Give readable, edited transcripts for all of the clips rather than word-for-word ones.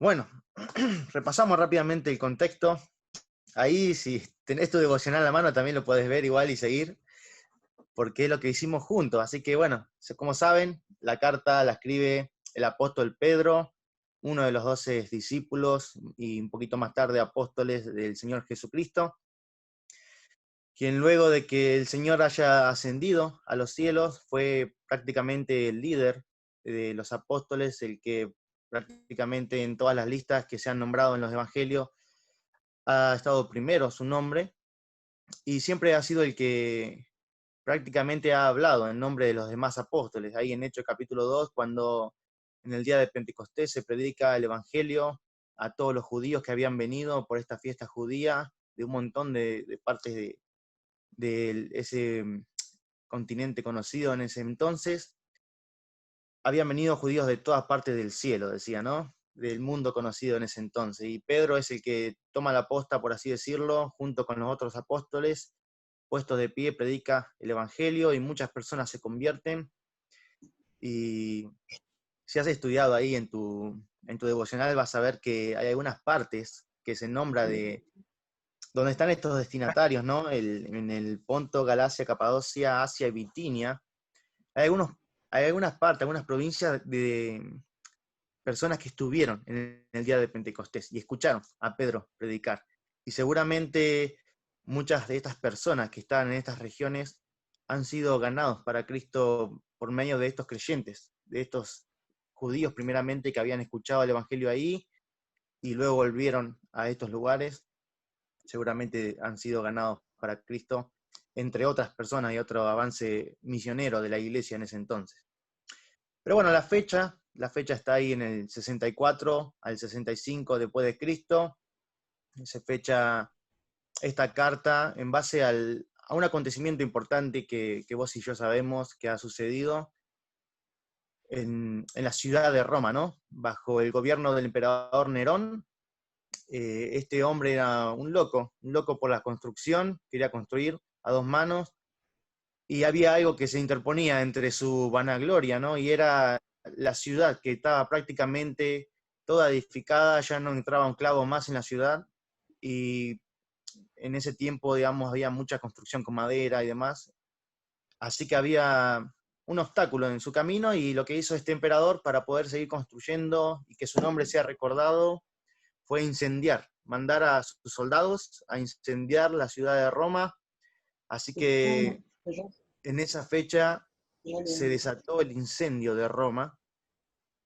Bueno, repasamos rápidamente el contexto. Ahí, si tenés tu devocional a la mano, también lo podés ver igual y seguir, porque es lo que hicimos juntos. Así que bueno, como saben, la carta la escribe el apóstol Pedro, uno de los 12 discípulos y un poquito más tarde apóstoles del Señor Jesucristo, quien luego de que el Señor haya ascendido a los cielos fue prácticamente el líder de los apóstoles, el que prácticamente en todas las listas que se han nombrado en los evangelios ha estado primero su nombre, y siempre ha sido el que prácticamente ha hablado en nombre de los demás apóstoles. Ahí en Hechos capítulo 2, cuando en el día de Pentecostés se predica el evangelio a todos los judíos que habían venido por esta fiesta judía de un montón de partes de ese continente conocido en ese entonces. Habían venido judíos de todas partes del cielo, decía, ¿no? Del mundo conocido en ese entonces. Y Pedro es el que toma la posta, por así decirlo, junto con los otros apóstoles, puestos de pie, predica el evangelio y muchas personas se convierten. Y si has estudiado ahí en tu devocional, vas a ver que hay algunas partes que se nombra de donde están estos destinatarios, ¿no? En el Ponto, Galacia, Capadocia, Asia y Bitinia. Hay, algunos, hay algunas partes, algunas provincias de personas que estuvieron en el día de Pentecostés y escucharon a Pedro predicar. Y seguramente muchas de estas personas que están en estas regiones han sido ganados para Cristo por medio de estos creyentes, de estos judíos primeramente que habían escuchado el Evangelio ahí y luego volvieron a estos lugares. Seguramente han sido ganados para Cristo, entre otras personas y otro avance misionero de la iglesia en ese entonces. Pero bueno, la fecha está ahí en el 64 al 65 después de Cristo. Se fecha esta carta en base a un acontecimiento importante que vos y yo sabemos que ha sucedido en la ciudad de Roma, ¿no? Bajo el gobierno del emperador Nerón. Este hombre era un loco por la construcción, quería construir a dos manos, y había algo que se interponía entre su vanagloria, ¿no? Y era la ciudad que estaba prácticamente toda edificada, ya no entraba un clavo más en la ciudad, y en ese tiempo, digamos, había mucha construcción con madera y demás, así que había un obstáculo en su camino, y lo que hizo este emperador para poder seguir construyendo y que su nombre sea recordado fue mandar a sus soldados a incendiar la ciudad de Roma, así que en esa fecha se desató el incendio de Roma,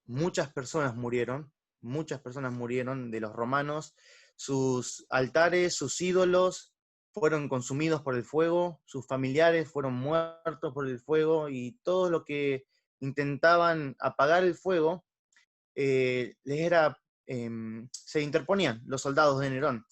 muchas personas murieron de los romanos, sus altares, sus ídolos fueron consumidos por el fuego, sus familiares fueron muertos por el fuego, y todo lo que intentaban apagar el fuego se interponían los soldados de Nerón,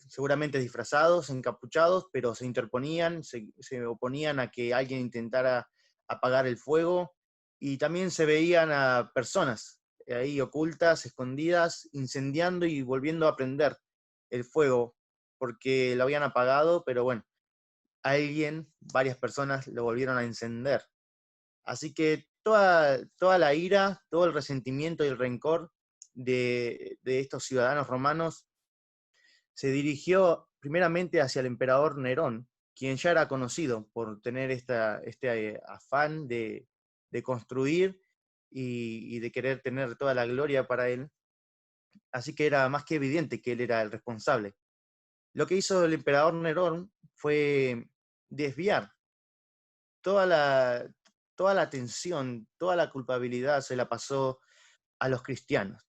seguramente disfrazados, encapuchados, pero se interponían, se oponían a que alguien intentara apagar el fuego, y también se veían a personas ahí ocultas, escondidas, incendiando y volviendo a prender el fuego, porque lo habían apagado, pero bueno, varias personas lo volvieron a encender. Así que toda la ira, todo el resentimiento y el rencor de estos ciudadanos romanos se dirigió primeramente hacia el emperador Nerón, quien ya era conocido por tener este afán de construir y de querer tener toda la gloria para él. Así que era más que evidente que él era el responsable. Lo que hizo el emperador Nerón fue desviar toda la, toda la atención, toda la culpabilidad se la pasó a los cristianos.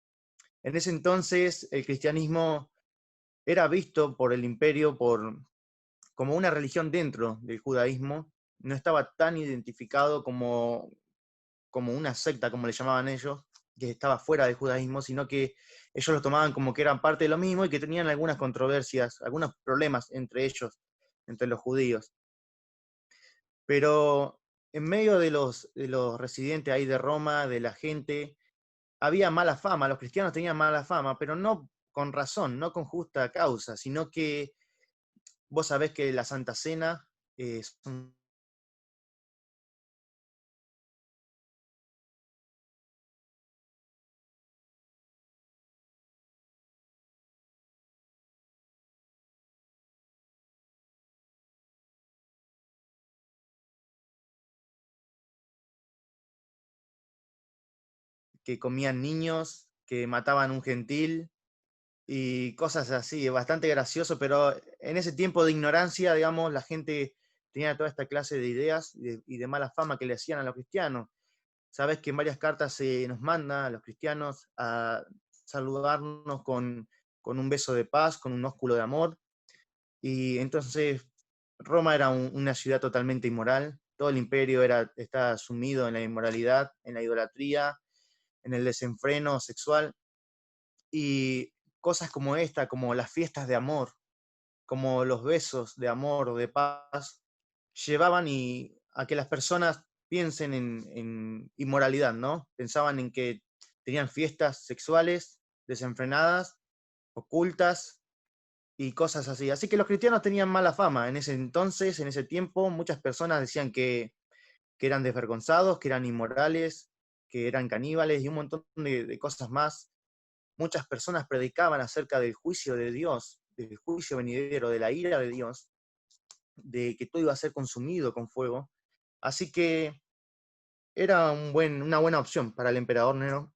En ese entonces el cristianismo era visto por el imperio como una religión dentro del judaísmo, no estaba tan identificado como una secta, como le llamaban ellos, que estaba fuera del judaísmo, sino que ellos lo tomaban como que eran parte de lo mismo y que tenían algunas controversias, algunos problemas entre ellos, entre los judíos. Pero en medio de los residentes ahí de Roma, de la gente, había mala fama, los cristianos tenían mala fama, pero no con razón, no con justa causa, sino que vos sabés que la Santa Cena es un que comían niños, que mataban un gentil y cosas así, bastante gracioso, pero en ese tiempo de ignorancia, digamos, la gente tenía toda esta clase de ideas y de mala fama que le hacían a los cristianos. Sabes que en varias cartas se nos manda a los cristianos a saludarnos con un beso de paz, con un ósculo de amor, y entonces Roma era una ciudad totalmente inmoral, todo el imperio estaba sumido en la inmoralidad, en la idolatría, en el desenfreno sexual, y cosas como esta, como las fiestas de amor, como los besos de amor o de paz, llevaban a que las personas piensen en inmoralidad, ¿no? Pensaban en que tenían fiestas sexuales desenfrenadas, ocultas y cosas así. Así que los cristianos tenían mala fama en ese entonces, en ese tiempo. Muchas personas decían que eran desvergonzados, que eran inmorales, que eran caníbales y un montón de cosas más. Muchas personas predicaban acerca del juicio de Dios, del juicio venidero, de la ira de Dios, de que todo iba a ser consumido con fuego. Así que era una buena opción para el emperador Nero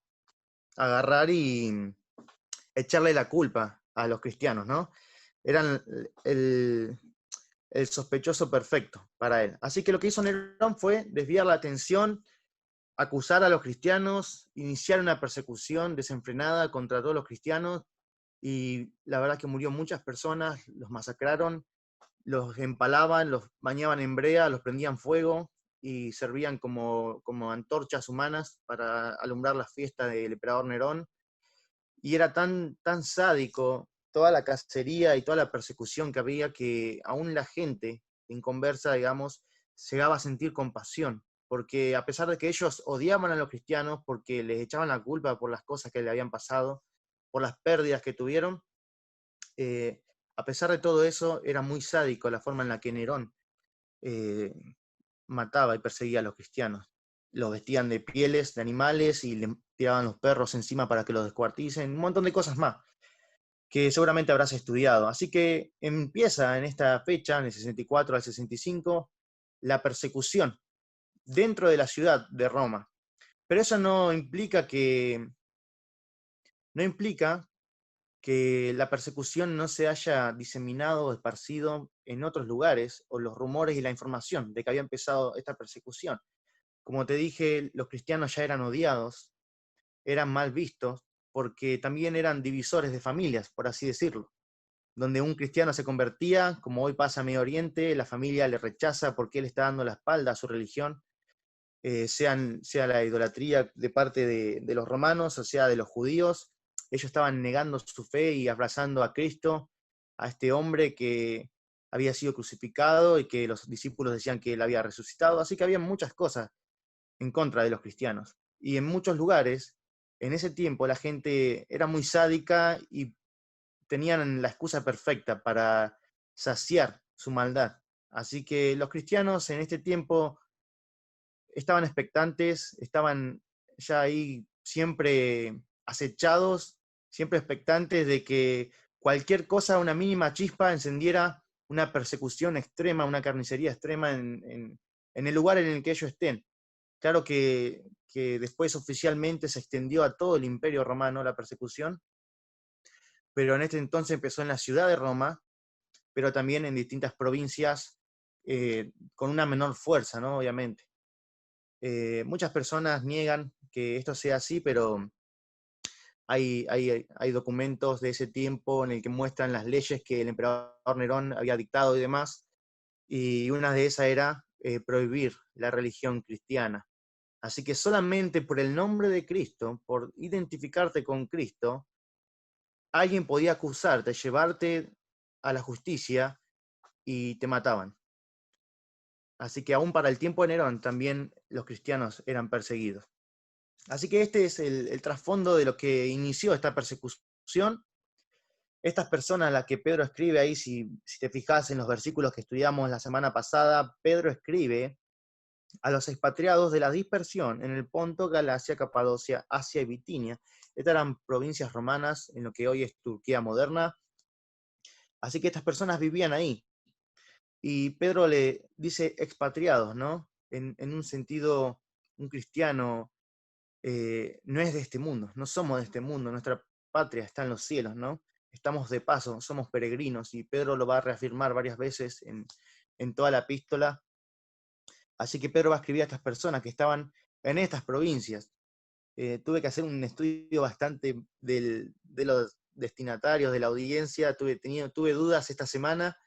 agarrar y echarle la culpa a los cristianos, ¿no? Eran el sospechoso perfecto para él. Así que lo que hizo Nerón fue desviar la atención, acusar a los cristianos, iniciar una persecución desenfrenada contra todos los cristianos, y la verdad que murió muchas personas, los masacraron, los empalaban, los bañaban en brea, los prendían fuego y servían como antorchas humanas para alumbrar la fiesta del emperador Nerón. Y era tan sádico toda la cacería y toda la persecución que había, que aún la gente en conversa, digamos, llegaba a sentir compasión, porque a pesar de que ellos odiaban a los cristianos porque les echaban la culpa por las cosas que le habían pasado, por las pérdidas que tuvieron, eh, a pesar de todo eso, era muy sádico la forma en la que Nerón eh, mataba y perseguía a los cristianos. Los vestían de pieles de animales y le tiraban los perros encima para que los descuarticen, un montón de cosas más que seguramente habrás estudiado. Así que empieza en esta fecha, en el 64 al 65, la persecución dentro de la ciudad de Roma. Pero eso no implica que la persecución no se haya diseminado o esparcido en otros lugares, o los rumores y la información de que había empezado esta persecución. Como te dije, los cristianos ya eran odiados, eran mal vistos, porque también eran divisores de familias, por así decirlo. Donde un cristiano se convertía, como hoy pasa en Medio Oriente, la familia le rechaza porque él está dando la espalda a su religión, sea la idolatría de parte de los romanos, o sea de los judíos. Ellos estaban negando su fe y abrazando a Cristo, a este hombre que había sido crucificado y que los discípulos decían que él había resucitado. Así que había muchas cosas en contra de los cristianos. Y en muchos lugares, en ese tiempo, la gente era muy sádica y tenían la excusa perfecta para saciar su maldad. Así que los cristianos en este tiempo estaban expectantes, estaban ya ahí siempre acechados, siempre expectantes de que cualquier cosa, una mínima chispa, encendiera una persecución extrema, una carnicería extrema en el lugar en el que ellos estén. Claro que después oficialmente se extendió a todo el Imperio Romano la persecución, pero en este entonces empezó en la ciudad de Roma, pero también en distintas provincias con una menor fuerza, ¿no? Obviamente. Muchas personas niegan que esto sea así, pero hay documentos de ese tiempo en el que muestran las leyes que el emperador Nerón había dictado y demás, y una de esas era prohibir la religión cristiana. Así que solamente por el nombre de Cristo, por identificarte con Cristo, alguien podía acusarte, llevarte a la justicia y te mataban. Así que aún para el tiempo de Nerón también los cristianos eran perseguidos. Así que este es el trasfondo de lo que inició esta persecución. Estas personas a las que Pedro escribe ahí, si te fijas en los versículos que estudiamos la semana pasada, Pedro escribe a los expatriados de la dispersión en el Ponto, Galacia, Capadocia, Asia y Bitinia. Estas eran provincias romanas en lo que hoy es Turquía moderna. Así que estas personas vivían ahí. Y Pedro le dice expatriados, ¿no? En un sentido, un cristiano no es de este mundo, no somos de este mundo, nuestra patria está en los cielos, ¿no? Estamos de paso, somos peregrinos, y Pedro lo va a reafirmar varias veces en toda la epístola. Así que Pedro va a escribir a estas personas que estaban en estas provincias. Tuve que hacer un estudio bastante de los destinatarios, de la audiencia, tuve dudas esta semana,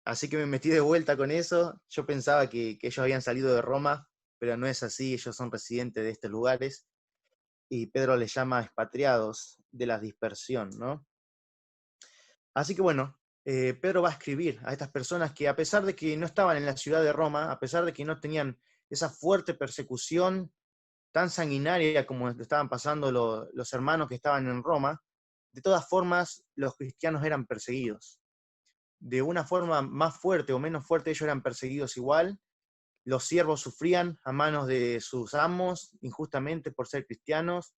así que me metí de vuelta con eso. Yo pensaba que ellos habían salido de Roma, pero no es así, ellos son residentes de estos lugares, y Pedro les llama expatriados de la dispersión, ¿no? Así que bueno, Pedro va a escribir a estas personas que, a pesar de que no estaban en la ciudad de Roma, a pesar de que no tenían esa fuerte persecución tan sanguinaria como estaban pasando los hermanos que estaban en Roma, de todas formas los cristianos eran perseguidos. De una forma más fuerte o menos fuerte, ellos eran perseguidos igual. Los siervos sufrían a manos de sus amos injustamente por ser cristianos.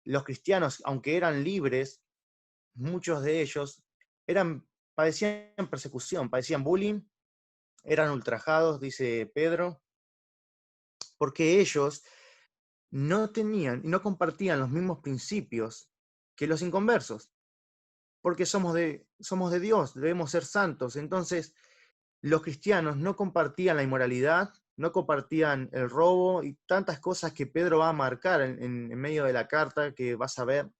Los cristianos, aunque eran libres, muchos de ellos padecían persecución, padecían bullying, eran ultrajados, dice Pedro, porque ellos no tenían y no compartían los mismos principios que los inconversos, porque somos de Dios, debemos ser santos. Entonces, los cristianos no compartían la inmoralidad, no compartían el robo y tantas cosas que Pedro va a marcar en medio de la carta que vas a ver.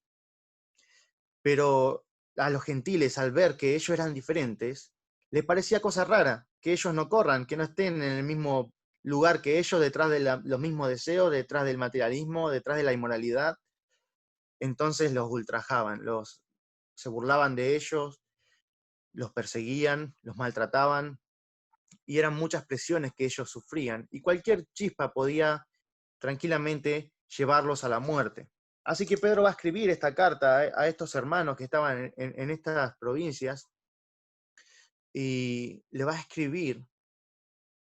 Pero a los gentiles, al ver que ellos eran diferentes, les parecía cosa rara que ellos no corran, que no estén en el mismo lugar que ellos, detrás de los mismos deseos, detrás del materialismo, detrás de la inmoralidad. Entonces los ultrajaban, se burlaban de ellos, los perseguían, los maltrataban, y eran muchas presiones que ellos sufrían, y cualquier chispa podía tranquilamente llevarlos a la muerte. Así que Pedro va a escribir esta carta a estos hermanos que estaban en estas provincias, y le va a escribir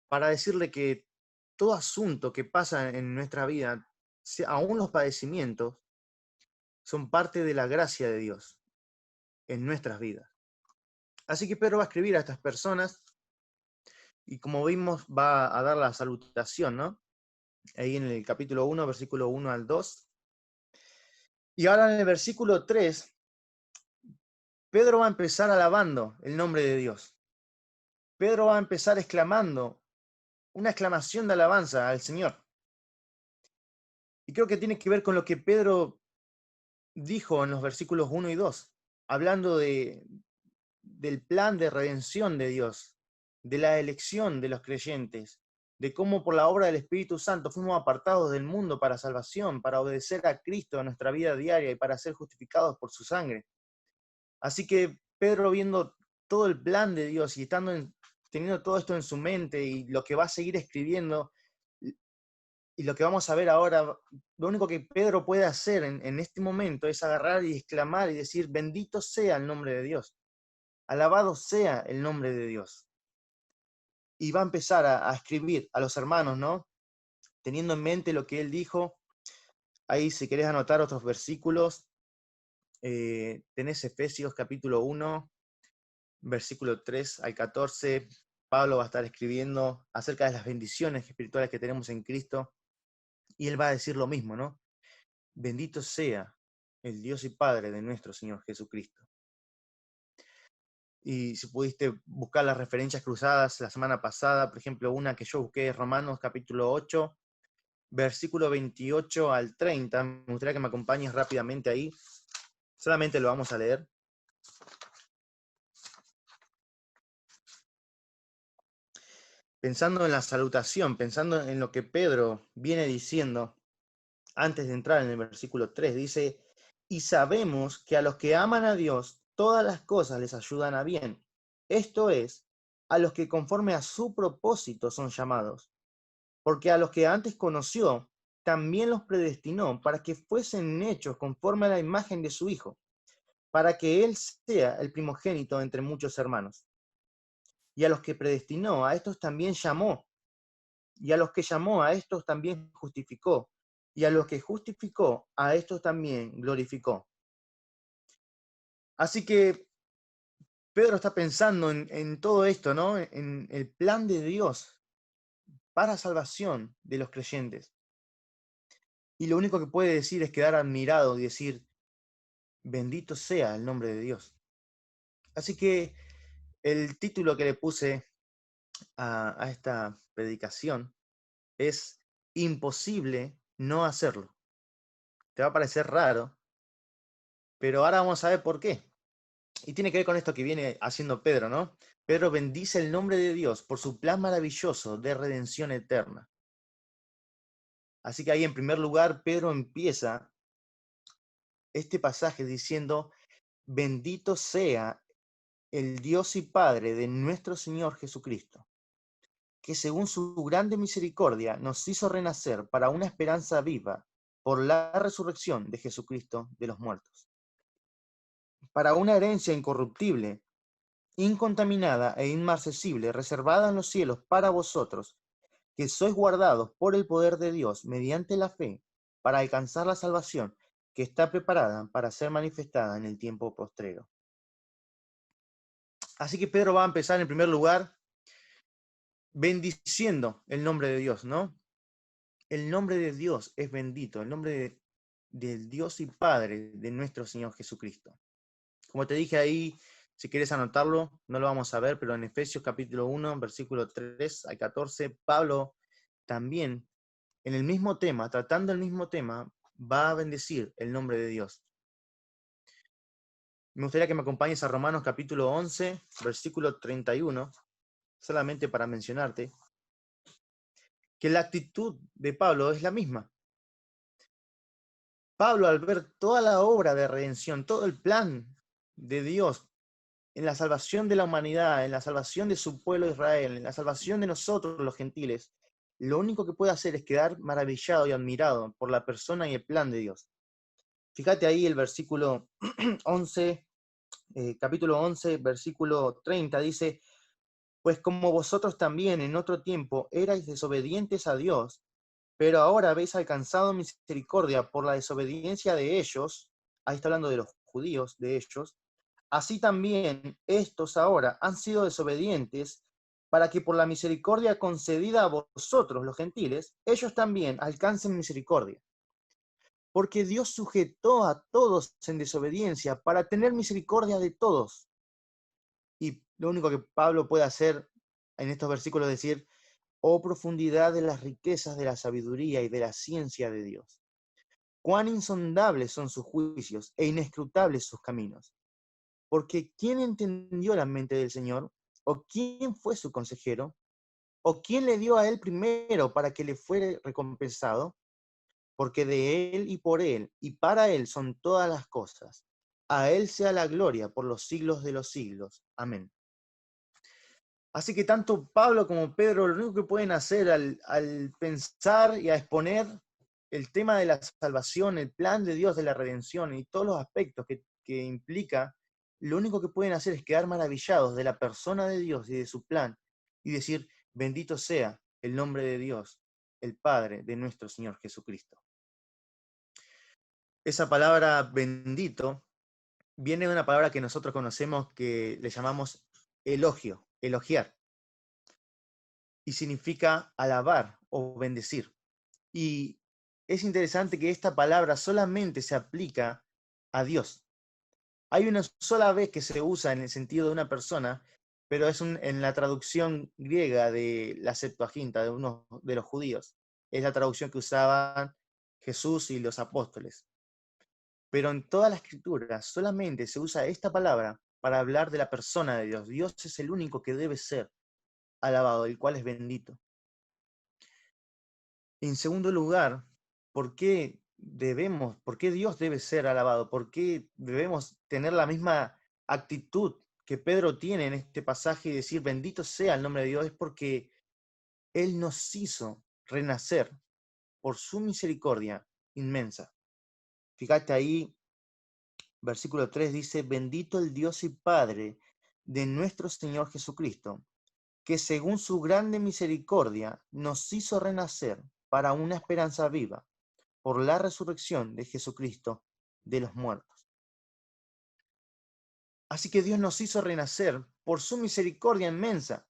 para decirle que todo asunto que pasa en nuestra vida, aún los padecimientos, son parte de la gracia de Dios en nuestras vidas. Así que Pedro va a escribir a estas personas, y como vimos va a dar la salutación, ¿no? Ahí en el capítulo 1, versículo 1 al 2. Y ahora en el versículo 3, Pedro va a empezar alabando el nombre de Dios. Pedro va a empezar exclamando, una exclamación de alabanza al Señor. Y creo que tiene que ver con lo que Pedro dijo en los versículos 1 y 2, hablando del plan de redención de Dios, de la elección de los creyentes, de cómo por la obra del Espíritu Santo fuimos apartados del mundo para salvación, para obedecer a Cristo en nuestra vida diaria y para ser justificados por su sangre. Así que Pedro, viendo todo el plan de Dios y teniendo todo esto en su mente y lo que va a seguir escribiendo y lo que vamos a ver ahora, lo único que Pedro puede hacer en este momento es agarrar y exclamar y decir, bendito sea el nombre de Dios, alabado sea el nombre de Dios. Y va a empezar a escribir a los hermanos, ¿no? Teniendo en mente lo que él dijo. Ahí, si querés anotar otros versículos, tenés Efesios capítulo 1, versículo 3 al 14. Pablo va a estar escribiendo acerca de las bendiciones espirituales que tenemos en Cristo, y él va a decir lo mismo, ¿no? Bendito sea el Dios y Padre de nuestro Señor Jesucristo. Y si pudiste buscar las referencias cruzadas la semana pasada, por ejemplo, una que yo busqué es Romanos capítulo 8, versículo 28 al 30. Me gustaría que me acompañes rápidamente ahí. Solamente lo vamos a leer. Pensando en la salutación, pensando en lo que Pedro viene diciendo antes de entrar en el versículo 3, dice, y sabemos que a los que aman a Dios, todas las cosas les ayudan a bien. Esto es, a los que conforme a su propósito son llamados. Porque a los que antes conoció, también los predestinó para que fuesen hechos conforme a la imagen de su Hijo, para que Él sea el primogénito entre muchos hermanos. Y a los que predestinó, a estos también llamó. Y a los que llamó, a estos también justificó. Y a los que justificó, a estos también glorificó. Así que Pedro está pensando en todo esto, ¿no? En el plan de Dios para salvación de los creyentes. Y lo único que puede decir es quedar admirado y decir, bendito sea el nombre de Dios. Así que el título que le puse a esta predicación es imposible no hacerlo. Te va a parecer raro, pero ahora vamos a ver por qué. Y tiene que ver con esto que viene haciendo Pedro, ¿no? Pedro bendice el nombre de Dios por su plan maravilloso de redención eterna. Así que ahí en primer lugar Pedro empieza este pasaje diciendo, bendito sea el Dios y Padre de nuestro Señor Jesucristo, que según su grande misericordia nos hizo renacer para una esperanza viva por la resurrección de Jesucristo de los muertos, para una herencia incorruptible, incontaminada e inmarcesible, reservada en los cielos para vosotros, que sois guardados por el poder de Dios mediante la fe, para alcanzar la salvación que está preparada para ser manifestada en el tiempo postrero. Así que Pedro va a empezar en primer lugar bendiciendo el nombre de Dios, ¿no? El nombre de Dios es bendito, el nombre del Dios y Padre de nuestro Señor Jesucristo. Como te dije ahí, si quieres anotarlo, no lo vamos a ver, pero en Efesios capítulo 1, versículo 3 al 14, Pablo también, en el mismo tema, tratando el mismo tema, va a bendecir el nombre de Dios. Me gustaría que me acompañes a Romanos capítulo 11, versículo 31, solamente para mencionarte, que la actitud de Pablo es la misma. Pablo, al ver toda la obra de redención, todo el plan de Dios en la salvación de la humanidad, en la salvación de su pueblo Israel, en la salvación de nosotros los gentiles, lo único que puede hacer es quedar maravillado y admirado por la persona y el plan de Dios. Fíjate ahí el versículo 11, capítulo 11, versículo 30, dice, pues como vosotros también en otro tiempo erais desobedientes a Dios, pero ahora habéis alcanzado misericordia por la desobediencia de ellos, ahí está hablando de los judíos, de ellos, así también estos ahora han sido desobedientes para que por la misericordia concedida a vosotros, los gentiles, ellos también alcancen misericordia. Porque Dios sujetó a todos en desobediencia para tener misericordia de todos. Y lo único que Pablo puede hacer en estos versículos es decir, oh profundidad de las riquezas de la sabiduría y de la ciencia de Dios. Cuán insondables son sus juicios e inescrutables sus caminos. Porque ¿quién entendió la mente del Señor? ¿O quién fue su consejero? ¿O quién le dio a él primero para que le fuere recompensado? Porque de él y por él y para él son todas las cosas. A él sea la gloria por los siglos de los siglos. Amén. Así que tanto Pablo como Pedro lo único que pueden hacer al pensar y a exponer el tema de la salvación, el plan de Dios de la redención y todos los aspectos que implica, lo único que pueden hacer es quedar maravillados de la persona de Dios y de su plan y decir, bendito sea el nombre de Dios, el Padre de nuestro Señor Jesucristo. Esa palabra bendito viene de una palabra que nosotros conocemos que le llamamos elogio, elogiar, y significa alabar o bendecir. Y es interesante que esta palabra solamente se aplica a Dios. Hay una sola vez que se usa en el sentido de una persona, pero es en la traducción griega de la Septuaginta, de uno de los judíos. Es la traducción que usaban Jesús y los apóstoles. Pero en toda la escritura solamente se usa esta palabra para hablar de la persona de Dios. Dios es el único que debe ser alabado, el cual es bendito. En segundo lugar, ¿por qué por qué Dios debe ser alabado? ¿Por qué debemos tener la misma actitud que Pedro tiene en este pasaje y decir bendito sea el nombre de Dios? Es porque Él nos hizo renacer por su misericordia inmensa. Fíjate ahí, versículo 3 dice, bendito el Dios y Padre de nuestro Señor Jesucristo, que según su grande misericordia nos hizo renacer para una esperanza viva por la resurrección de Jesucristo de los muertos. Así que Dios nos hizo renacer por su misericordia inmensa.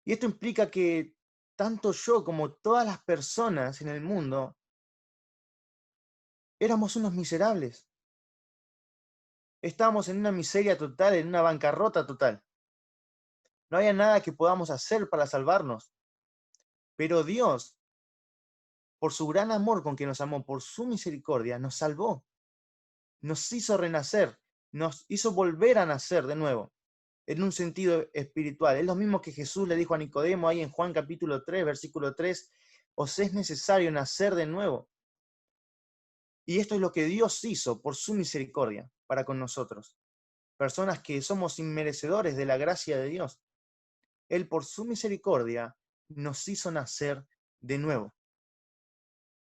Y esto implica que tanto yo como todas las personas en el mundo éramos unos miserables. Estábamos en una miseria total, en una bancarrota total. No había nada que podamos hacer para salvarnos. Pero Dios, por su gran amor con que nos amó, por su misericordia, nos salvó. Nos hizo renacer, nos hizo volver a nacer de nuevo, en un sentido espiritual. Es lo mismo que Jesús le dijo a Nicodemo ahí en Juan capítulo 3, versículo 3, os es necesario nacer de nuevo. Y esto es lo que Dios hizo por su misericordia para con nosotros, personas que somos inmerecedores de la gracia de Dios. Él por su misericordia nos hizo nacer de nuevo.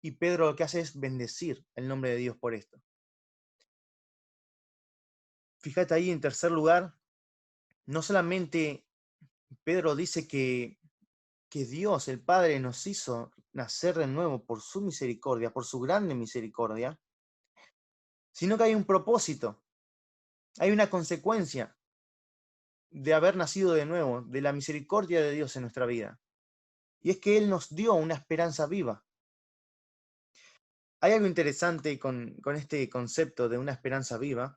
Y Pedro lo que hace es bendecir el nombre de Dios por esto. Fíjate ahí en tercer lugar, no solamente Pedro dice que Dios, el Padre, nos hizo nacer de nuevo por su misericordia, por su grande misericordia, sino que hay un propósito, hay una consecuencia de haber nacido de nuevo, de la misericordia de Dios en nuestra vida. Y es que Él nos dio una esperanza viva. Hay algo interesante con este concepto de una esperanza viva,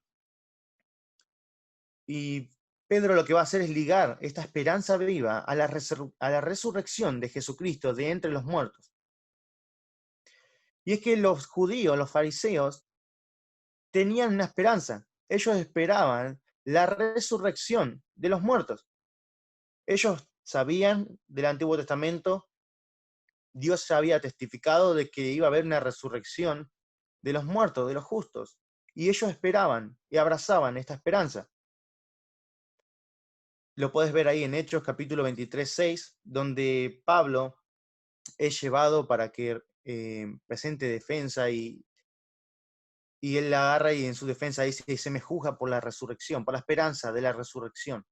y Pedro lo que va a hacer es ligar esta esperanza viva a la resurrección de Jesucristo de entre los muertos. Y es que los judíos, los fariseos, tenían una esperanza. Ellos esperaban la resurrección de los muertos. Ellos sabían del Antiguo Testamento, Dios ya había testificado de que iba a haber una resurrección de los muertos, de los justos. Y ellos esperaban y abrazaban esta esperanza. Lo puedes ver ahí en Hechos capítulo 23, 6, donde Pablo es llevado para que presente defensa y él la agarra y en su defensa dice, se me juzga por la resurrección, por la esperanza de la resurrección.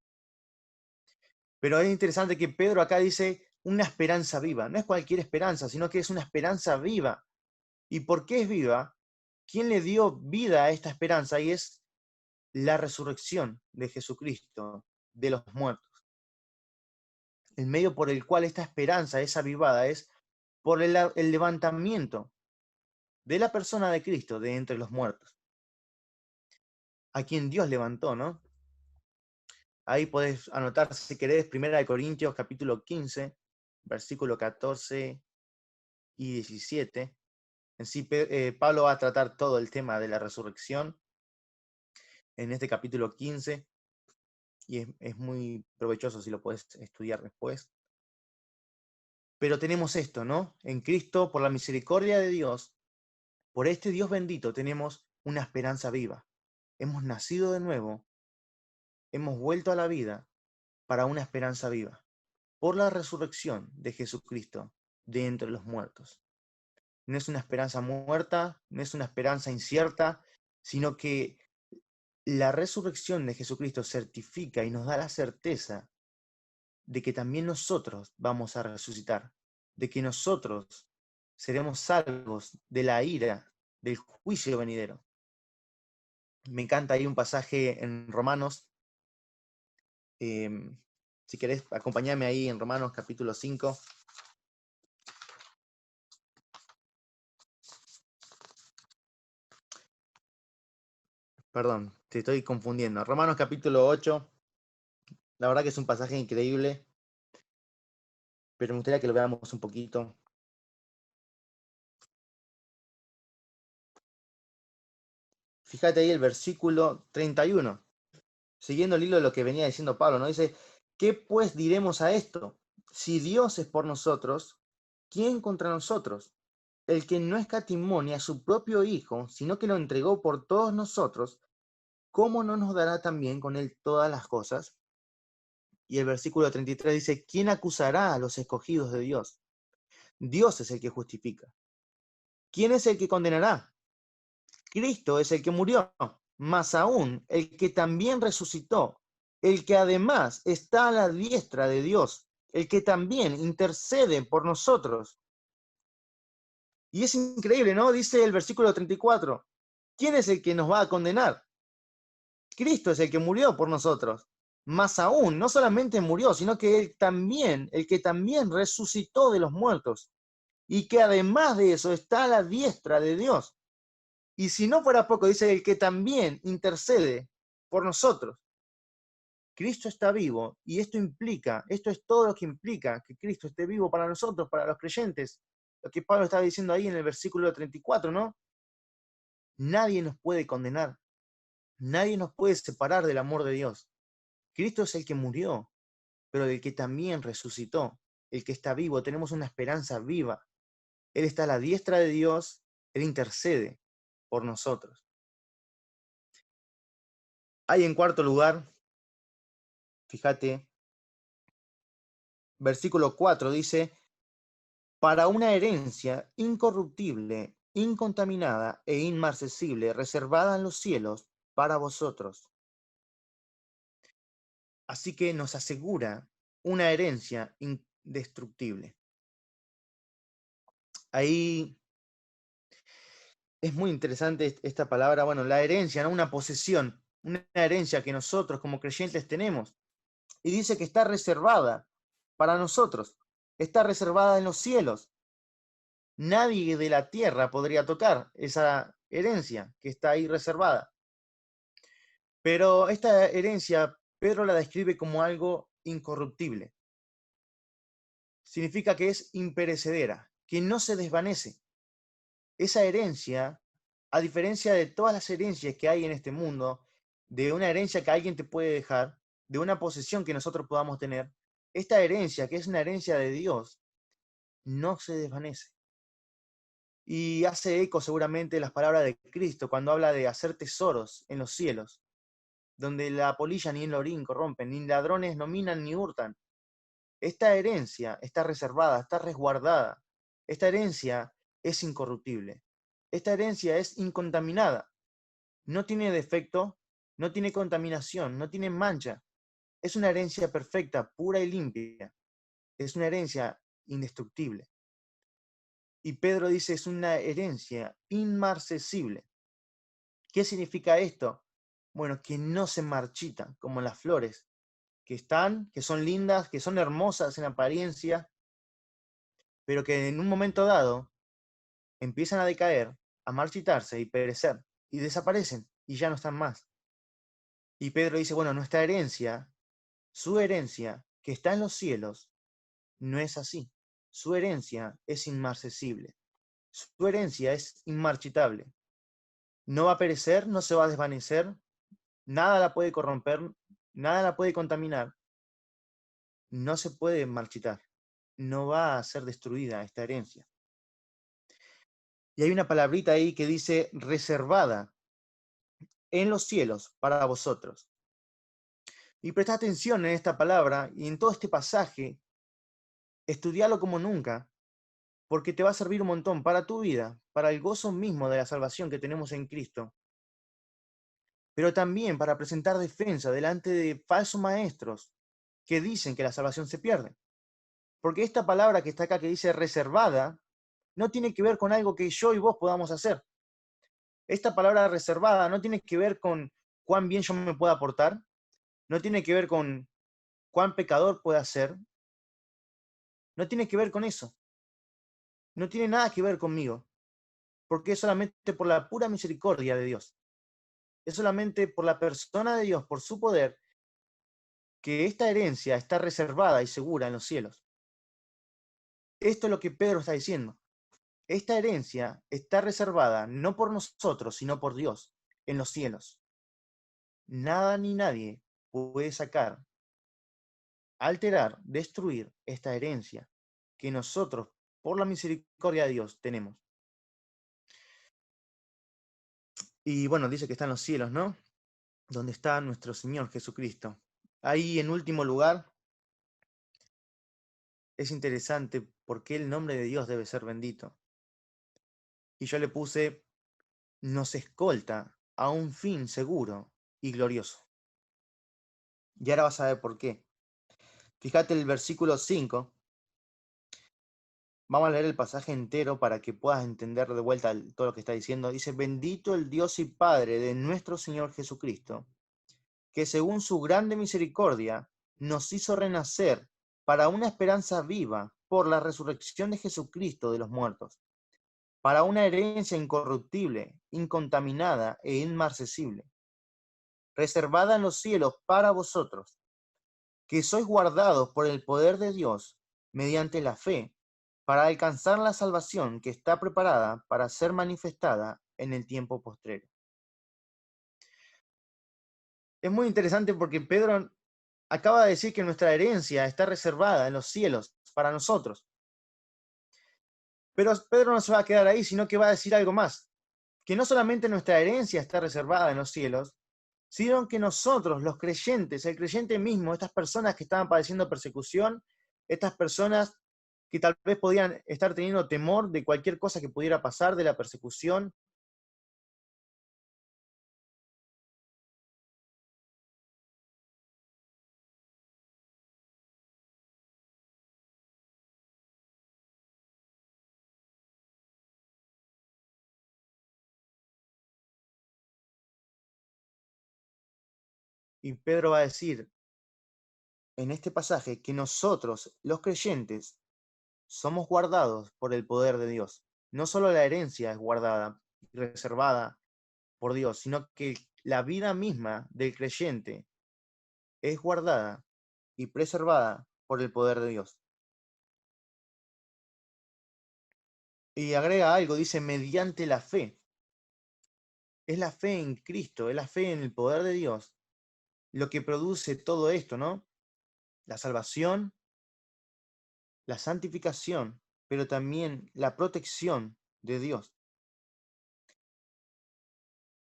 Pero es interesante que Pedro acá dice una esperanza viva. No es cualquier esperanza, sino que es una esperanza viva. ¿Y por qué es viva? ¿Quién le dio vida a esta esperanza? Y es la resurrección de Jesucristo de los muertos. El medio por el cual esta esperanza es avivada es por el levantamiento de la persona de Cristo de entre los muertos. A quien Dios levantó, ¿no? Ahí podés anotar, si querés, 1 Corintios capítulo 15, versículo 14 y 17. En sí, Pablo va a tratar todo el tema de la resurrección en este capítulo 15, y es muy provechoso si lo podés estudiar después. Pero tenemos esto, ¿no? En Cristo, por la misericordia de Dios, por este Dios bendito, tenemos una esperanza viva. Hemos nacido de nuevo, hemos vuelto a la vida para una esperanza viva, por la resurrección de Jesucristo de entre los muertos. No es una esperanza muerta, no es una esperanza incierta, sino que la resurrección de Jesucristo certifica y nos da la certeza de que también nosotros vamos a resucitar, de que nosotros seremos salvos de la ira, del juicio venidero. Me encanta ahí un pasaje en Romanos. Si querés, acompáñame ahí en Romanos capítulo 5. Perdón, te estoy confundiendo. Romanos capítulo 8. La verdad que es un pasaje increíble, pero me gustaría que lo veamos un poquito. Fíjate ahí el versículo 31. Siguiendo el hilo de lo que venía diciendo Pablo, ¿no? Dice, ¿qué pues diremos a esto? Si Dios es por nosotros, ¿quién contra nosotros? El que no escatimó ni a su propio Hijo, sino que lo entregó por todos nosotros, ¿cómo no nos dará también con él todas las cosas? Y el versículo 33 dice, ¿quién acusará a los escogidos de Dios? Dios es el que justifica. ¿Quién es el que condenará? Cristo es el que murió, más aún el que también resucitó, el que además está a la diestra de Dios, el que también intercede por nosotros. Y es increíble, ¿no? Dice el versículo 34, ¿quién es el que nos va a condenar? Cristo es el que murió por nosotros. Más aún, no solamente murió, sino que el que también resucitó de los muertos, y que además de eso está a la diestra de Dios. Y si no fuera poco, dice el que también intercede por nosotros. Cristo está vivo y esto es todo lo que implica que Cristo esté vivo para nosotros, para los creyentes. Lo que Pablo estaba diciendo ahí en el versículo 34, ¿no? Nadie nos puede condenar, nadie nos puede separar del amor de Dios. Cristo es el que murió, pero el que también resucitó, el que está vivo, tenemos una esperanza viva. Él está a la diestra de Dios, Él intercede por nosotros. Hay en cuarto lugar, fíjate, versículo 4 dice, para una herencia incorruptible, incontaminada e inmarcesible, reservada en los cielos para vosotros. Así que nos asegura una herencia indestructible. Ahí es muy interesante esta palabra, bueno, la herencia, ¿no? Una posesión, una herencia que nosotros como creyentes tenemos. Y dice que está reservada para nosotros, está reservada en los cielos. Nadie de la tierra podría tocar esa herencia que está ahí reservada. Pero esta herencia, Pedro la describe como algo incorruptible. Significa que es imperecedera, que no se desvanece. Esa herencia, a diferencia de todas las herencias que hay en este mundo, de una herencia que alguien te puede dejar, de una posesión que nosotros podamos tener, esta herencia, que es una herencia de Dios, no se desvanece. Y hace eco seguramente las palabras de Cristo cuando habla de hacer tesoros en los cielos, donde la polilla ni el orín corrompen, ni ladrones no minan ni hurtan. Esta herencia está reservada, está resguardada. Esta herencia es incorruptible. Esta herencia es incontaminada. No tiene defecto, no tiene contaminación, no tiene mancha. Es una herencia perfecta, pura y limpia. Es una herencia indestructible. Y Pedro dice, es una herencia inmarcesible. ¿Qué significa esto? Bueno, que no se marchitan como las flores, que son lindas, que son hermosas en apariencia, pero que en un momento dado empiezan a decaer, a marchitarse y perecer, y desaparecen, y ya no están más. Y Pedro dice, bueno, nuestra herencia, su herencia, que está en los cielos, no es así. Su herencia es inmarcesible. Su herencia es inmarchitable. No va a perecer, no se va a desvanecer, nada la puede corromper, nada la puede contaminar, no se puede marchitar, no va a ser destruida esta herencia. Y hay una palabrita ahí que dice reservada en los cielos para vosotros. Y presta atención en esta palabra y en todo este pasaje, estudialo como nunca, porque te va a servir un montón para tu vida, para el gozo mismo de la salvación que tenemos en Cristo, pero también para presentar defensa delante de falsos maestros que dicen que la salvación se pierde. Porque esta palabra que está acá, que dice reservada, no tiene que ver con algo que yo y vos podamos hacer. Esta palabra reservada no tiene que ver con cuán bien yo me pueda portar, no tiene que ver con cuán pecador pueda ser, no tiene que ver con eso. No tiene nada que ver conmigo, porque es solamente por la pura misericordia de Dios. Es solamente por la persona de Dios, por su poder, que esta herencia está reservada y segura en los cielos. Esto es lo que Pedro está diciendo. Esta herencia está reservada no por nosotros, sino por Dios, en los cielos. Nada ni nadie puede sacar, alterar, destruir esta herencia que nosotros, por la misericordia de Dios, tenemos. Y bueno, dice que está en los cielos, ¿no? Donde está nuestro Señor Jesucristo. Ahí, en último lugar, es interesante por qué el nombre de Dios debe ser bendito. Y yo le puse, nos escolta a un fin seguro y glorioso. Y ahora vas a ver por qué. Fíjate el versículo 5. Vamos a leer el pasaje entero para que puedas entender de vuelta todo lo que está diciendo. Dice, bendito el Dios y Padre de nuestro Señor Jesucristo, que según su grande misericordia nos hizo renacer para una esperanza viva por la resurrección de Jesucristo de los muertos, para una herencia incorruptible, incontaminada e inmarcesible, reservada en los cielos para vosotros, que sois guardados por el poder de Dios mediante la fe, para alcanzar la salvación que está preparada para ser manifestada en el tiempo postrero. Es muy interesante porque Pedro acaba de decir que nuestra herencia está reservada en los cielos para nosotros. Pero Pedro no se va a quedar ahí, sino que va a decir algo más, que no solamente nuestra herencia está reservada en los cielos, sino que nosotros, los creyentes, el creyente mismo, estas personas que estaban padeciendo persecución, estas personas que tal vez podían estar teniendo temor de cualquier cosa que pudiera pasar, de la persecución. Y Pedro va a decir en este pasaje que nosotros, los creyentes, somos guardados por el poder de Dios. No solo la herencia es guardada y reservada por Dios, sino que la vida misma del creyente es guardada y preservada por el poder de Dios. Y agrega algo, dice, mediante la fe. Es la fe en Cristo, es la fe en el poder de Dios lo que produce todo esto, ¿no? La salvación, la santificación, pero también la protección de Dios.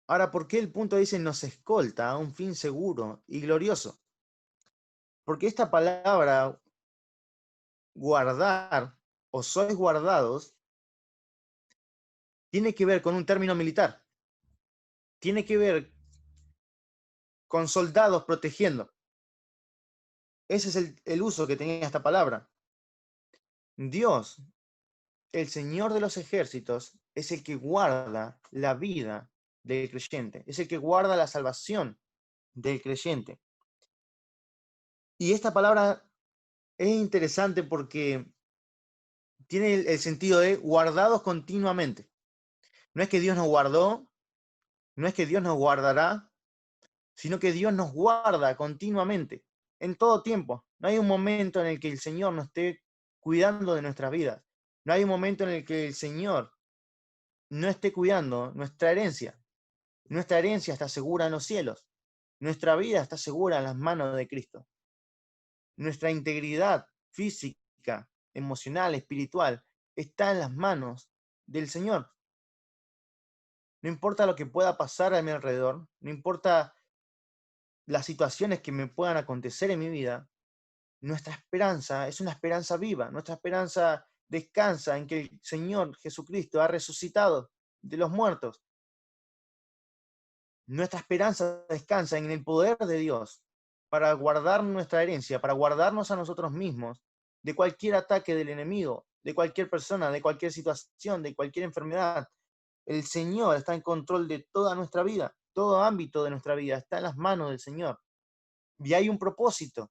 Ahora, ¿por qué el punto dice nos escolta a un fin seguro y glorioso? Porque esta palabra guardar o sois guardados tiene que ver con un término militar, tiene que ver con soldados protegiendo. Ese es el uso que tenía esta palabra. Dios, el Señor de los ejércitos, es el que guarda la vida del creyente, es el que guarda la salvación del creyente. Y esta palabra es interesante porque tiene el sentido de guardados continuamente. No es que Dios nos guardó, no es que Dios nos guardará, sino que Dios nos guarda continuamente, en todo tiempo. No hay un momento en el que el Señor no esté cuidando de nuestras vidas. No hay un momento en el que el Señor no esté cuidando nuestra herencia. Nuestra herencia está segura en los cielos. Nuestra vida está segura en las manos de Cristo. Nuestra integridad física, emocional, espiritual, está en las manos del Señor. No importa lo que pueda pasar a mi alrededor, no importa las situaciones que me puedan acontecer en mi vida, nuestra esperanza es una esperanza viva. Nuestra esperanza descansa en que el Señor Jesucristo ha resucitado de los muertos. Nuestra esperanza descansa en el poder de Dios para guardar nuestra herencia, para guardarnos a nosotros mismos de cualquier ataque del enemigo, de cualquier persona, de cualquier situación, de cualquier enfermedad. El Señor está en control de toda nuestra vida, todo ámbito de nuestra vida está en las manos del Señor. Y hay un propósito.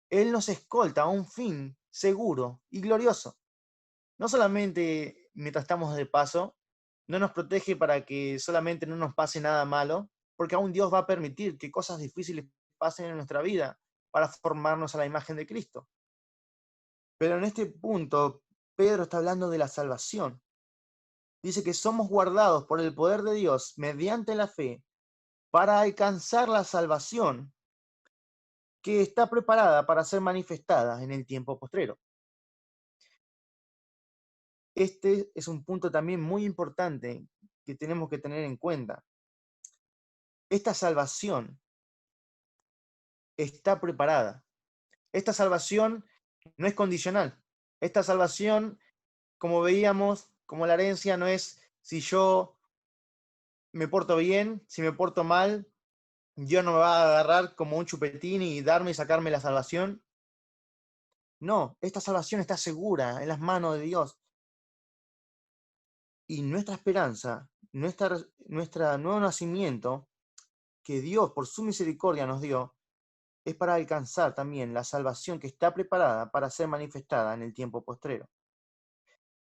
Él nos escolta a un fin seguro y glorioso. No solamente mientras estamos de paso, no nos protege para que solamente no nos pase nada malo, porque aún Dios va a permitir que cosas difíciles pasen en nuestra vida para formarnos a la imagen de Cristo. Pero en este punto, Pedro está hablando de la salvación. Dice que somos guardados por el poder de Dios mediante la fe para alcanzar la salvación que está preparada para ser manifestada en el tiempo postrero. Este es un punto también muy importante que tenemos que tener en cuenta. Esta salvación está preparada. Esta salvación no es condicional. Esta salvación, como veíamos, como la herencia, no es si yo me porto bien, si me porto mal, Dios no me va a agarrar como un chupetín y darme y sacarme la salvación. No, esta salvación está segura en las manos de Dios. Y nuestra esperanza, nuestra nuevo nacimiento, que Dios por su misericordia nos dio, es para alcanzar también la salvación que está preparada para ser manifestada en el tiempo postrero.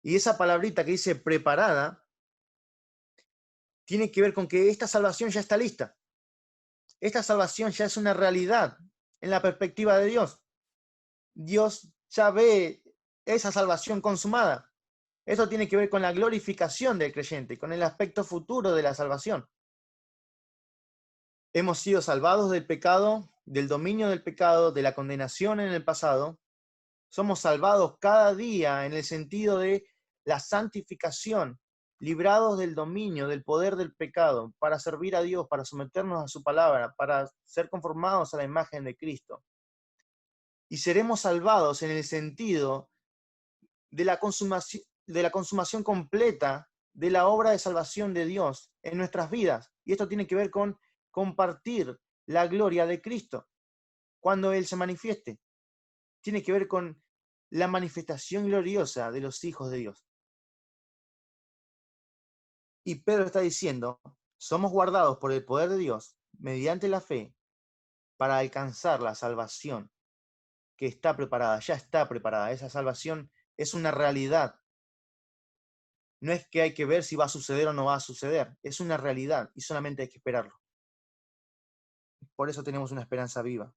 Y esa palabrita que dice preparada, tiene que ver con que esta salvación ya está lista. Esta salvación ya es una realidad en la perspectiva de Dios. Dios ya ve esa salvación consumada. Eso tiene que ver con la glorificación del creyente, con el aspecto futuro de la salvación. Hemos sido salvados del pecado, del dominio del pecado, de la condenación en el pasado. Somos salvados cada día en el sentido de la santificación, librados del dominio, del poder del pecado, para servir a Dios, para someternos a su palabra, para ser conformados a la imagen de Cristo. Y seremos salvados en el sentido de la consumación completa de la obra de salvación de Dios en nuestras vidas. Y esto tiene que ver con compartir la gloria de Cristo cuando Él se manifieste. Tiene que ver con la manifestación gloriosa de los hijos de Dios. Y Pedro está diciendo, somos guardados por el poder de Dios mediante la fe para alcanzar la salvación que está preparada, ya está preparada. Esa salvación es una realidad. No es que hay que ver si va a suceder o no va a suceder, es una realidad y solamente hay que esperarlo. Por eso tenemos una esperanza viva.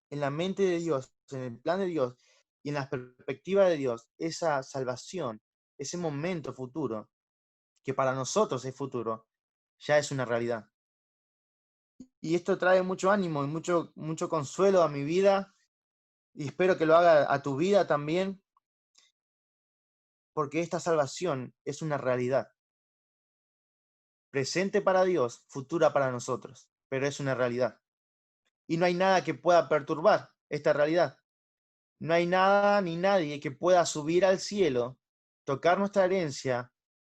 En la mente de Dios, en el plan de Dios y en la perspectiva de Dios, esa salvación, ese momento futuro, que para nosotros es futuro, ya es una realidad. Y esto trae mucho ánimo y mucho consuelo a mi vida, y espero que lo haga a tu vida también, porque esta salvación es una realidad. Presente para Dios, futura para nosotros, pero es una realidad. Y no hay nada que pueda perturbar esta realidad. No hay nada ni nadie que pueda subir al cielo, tocar nuestra herencia,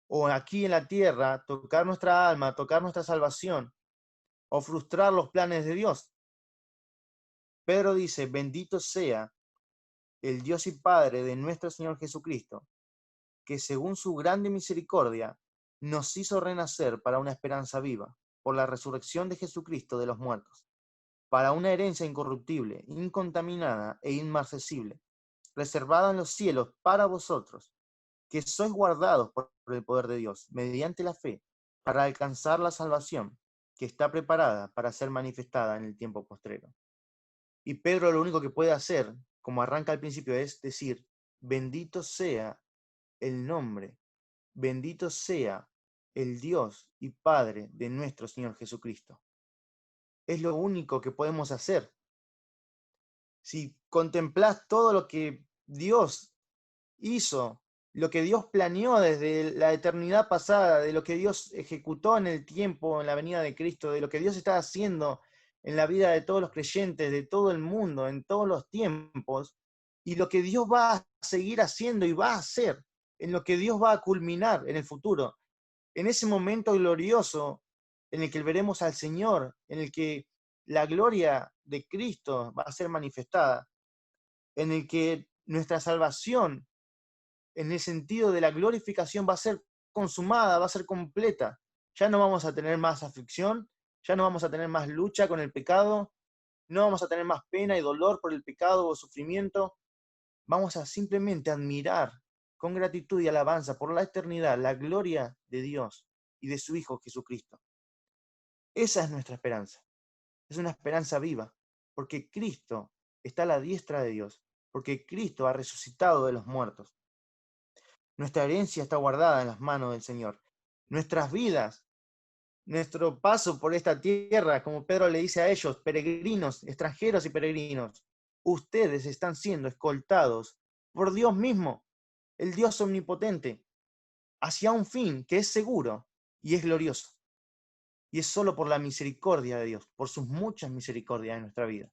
o aquí en la tierra, tocar nuestra alma, tocar nuestra salvación, o frustrar los planes de Dios. Pedro dice, bendito sea el Dios y Padre de nuestro Señor Jesucristo, que según su grande misericordia nos hizo renacer para una esperanza viva, por la resurrección de Jesucristo de los muertos, para una herencia incorruptible, incontaminada e inmarcesible, reservada en los cielos para vosotros, que sois guardados por el poder de Dios, mediante la fe, para alcanzar la salvación, que está preparada para ser manifestada en el tiempo postrero. Y Pedro lo único que puede hacer, como arranca al principio, es decir, bendito sea el nombre, bendito sea el Dios y Padre de nuestro Señor Jesucristo. Es lo único que podemos hacer. Si contemplás todo lo que Dios hizo, lo que Dios planeó desde la eternidad pasada, de lo que Dios ejecutó en el tiempo, en la venida de Cristo, de lo que Dios está haciendo en la vida de todos los creyentes, de todo el mundo, en todos los tiempos, y lo que Dios va a seguir haciendo y va a hacer, en lo que Dios va a culminar en el futuro, en ese momento glorioso en el que veremos al Señor, en el que la gloria de Cristo va a ser manifestada, en el que nuestra salvación, en el sentido de la glorificación, va a ser consumada, va a ser completa. Ya no vamos a tener más aflicción, ya no vamos a tener más lucha con el pecado, no vamos a tener más pena y dolor por el pecado o sufrimiento. Vamos a simplemente admirar con gratitud y alabanza por la eternidad la gloria de Dios y de su Hijo Jesucristo. Esa es nuestra esperanza. Es una esperanza viva, porque Cristo está a la diestra de Dios, porque Cristo ha resucitado de los muertos. Nuestra herencia está guardada en las manos del Señor. Nuestras vidas, nuestro paso por esta tierra, como Pedro le dice a ellos, peregrinos, extranjeros y peregrinos, ustedes están siendo escoltados por Dios mismo, el Dios omnipotente, hacia un fin que es seguro y es glorioso. Y es solo por la misericordia de Dios, por sus muchas misericordias en nuestra vida.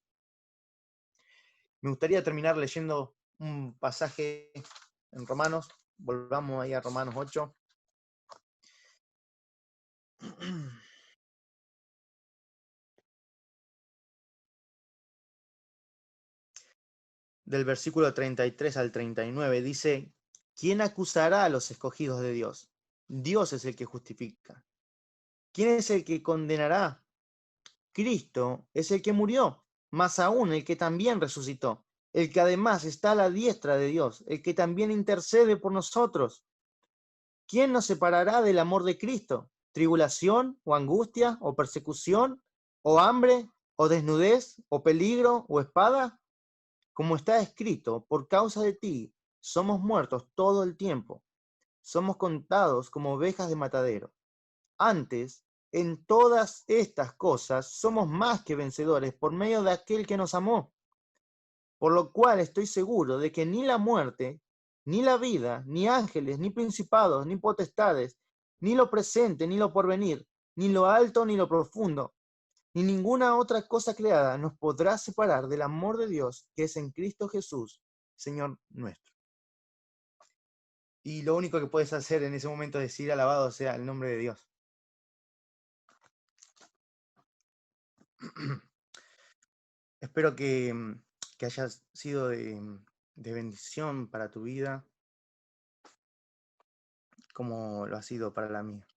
Me gustaría terminar leyendo un pasaje en Romanos. Volvamos ahí a Romanos 8. Del versículo 33 al 39 dice, ¿quién acusará a los escogidos de Dios? Dios es el que justifica. ¿Quién es el que condenará? Cristo es el que murió, más aún el que también resucitó, el que además está a la diestra de Dios, el que también intercede por nosotros. ¿Quién nos separará del amor de Cristo? ¿Tribulación o angustia o persecución o hambre o desnudez o peligro o espada? Como está escrito, por causa de ti somos muertos todo el tiempo, somos contados como ovejas de matadero. Antes, en todas estas cosas somos más que vencedores por medio de aquel que nos amó. Por lo cual estoy seguro de que ni la muerte, ni la vida, ni ángeles, ni principados, ni potestades, ni lo presente, ni lo porvenir, ni lo alto, ni lo profundo, ni ninguna otra cosa creada nos podrá separar del amor de Dios que es en Cristo Jesús, Señor nuestro. Y lo único que puedes hacer en ese momento es decir alabado sea el nombre de Dios. Espero que haya sido de bendición para tu vida, como lo ha sido para la mía.